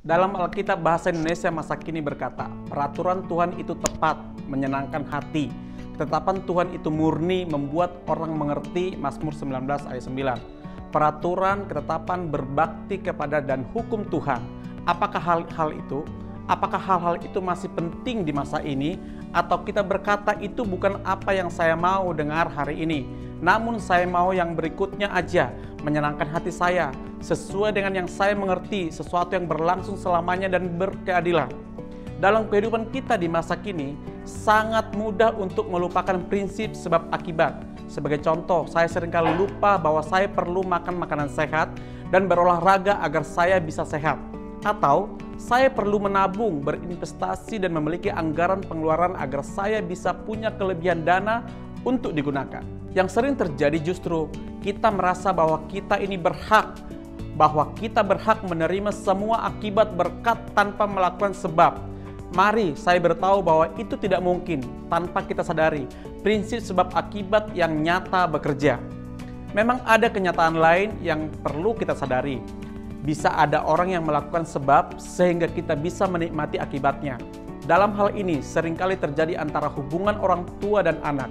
Dalam Alkitab Bahasa Indonesia masa kini berkata, peraturan Tuhan itu tepat, menyenangkan hati. Ketetapan Tuhan itu murni, membuat orang mengerti. Mazmur 19 ayat 9. Peraturan, ketetapan, berbakti kepada dan hukum Tuhan. Apakah hal-hal itu? Apakah hal-hal itu masih penting di masa ini? Atau kita berkata itu bukan apa yang saya mau dengar hari ini, namun saya mau yang berikutnya aja, menyenangkan hati saya, sesuai dengan yang saya mengerti, sesuatu yang berlangsung selamanya dan berkeadilan. Dalam kehidupan kita di masa kini, sangat mudah untuk melupakan prinsip sebab akibat. Sebagai contoh, saya seringkali lupa bahwa saya perlu makan makanan sehat dan berolahraga agar saya bisa sehat. Atau saya perlu menabung, berinvestasi dan memiliki anggaran pengeluaran agar saya bisa punya kelebihan dana untuk digunakan. Yang sering terjadi justru kita merasa bahwa kita ini berhak, bahwa kita berhak menerima semua akibat berkat tanpa melakukan sebab. Mari saya beritahu bahwa itu tidak mungkin tanpa kita sadari prinsip sebab akibat yang nyata bekerja. Memang ada kenyataan lain yang perlu kita sadari. Bisa ada orang yang melakukan sebab sehingga kita bisa menikmati akibatnya. Dalam hal ini seringkali terjadi antara hubungan orang tua dan anak.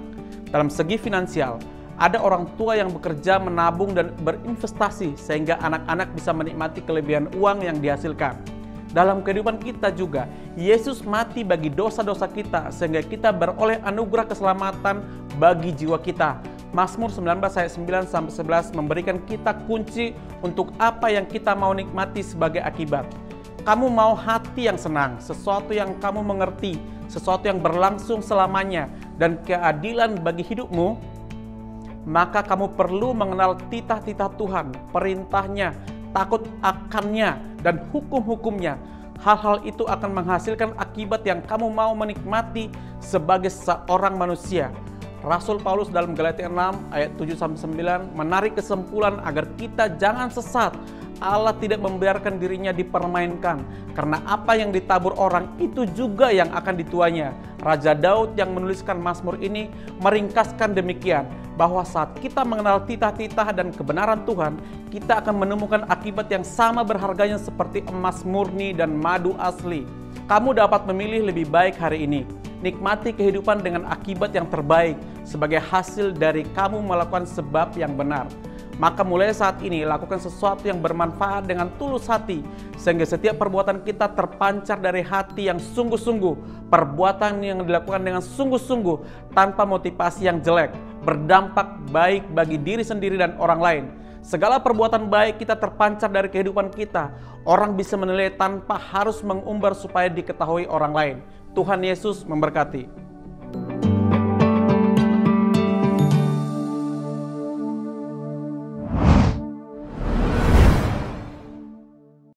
Dalam segi finansial, ada orang tua yang bekerja, menabung dan berinvestasi sehingga anak-anak bisa menikmati kelebihan uang yang dihasilkan. Dalam kehidupan kita juga, Yesus mati bagi dosa-dosa kita sehingga kita beroleh anugerah keselamatan bagi jiwa kita. Mazmur 19 ayat 9-11 memberikan kita kunci untuk apa yang kita mau nikmati sebagai akibat. Kamu mau hati yang senang, sesuatu yang kamu mengerti, sesuatu yang berlangsung selamanya, dan keadilan bagi hidupmu, maka kamu perlu mengenal titah-titah Tuhan, perintahnya, takut akannya, dan hukum-hukumnya. Hal-hal itu akan menghasilkan akibat yang kamu mau menikmati sebagai seorang manusia. Rasul Paulus dalam Galatia 6 ayat 7-9 menarik kesimpulan agar kita jangan sesat. Allah tidak membiarkan dirinya dipermainkan, karena apa yang ditabur orang itu juga yang akan dituainya. Raja Daud yang menuliskan Mazmur ini meringkaskan demikian, bahwa saat kita mengenal titah-titah dan kebenaran Tuhan, kita akan menemukan akibat yang sama berharganya seperti emas murni dan madu asli. Kamu dapat memilih lebih baik hari ini. Nikmati kehidupan dengan akibat yang terbaik sebagai hasil dari kamu melakukan sebab yang benar. Maka mulai saat ini lakukan sesuatu yang bermanfaat dengan tulus hati, sehingga setiap perbuatan kita terpancar dari hati yang sungguh-sungguh, perbuatan yang dilakukan dengan sungguh-sungguh tanpa motivasi yang jelek, berdampak baik bagi diri sendiri dan orang lain. Segala perbuatan baik kita terpancar dari kehidupan kita. Orang bisa menilai tanpa harus mengumbar supaya diketahui orang lain. Tuhan Yesus memberkati.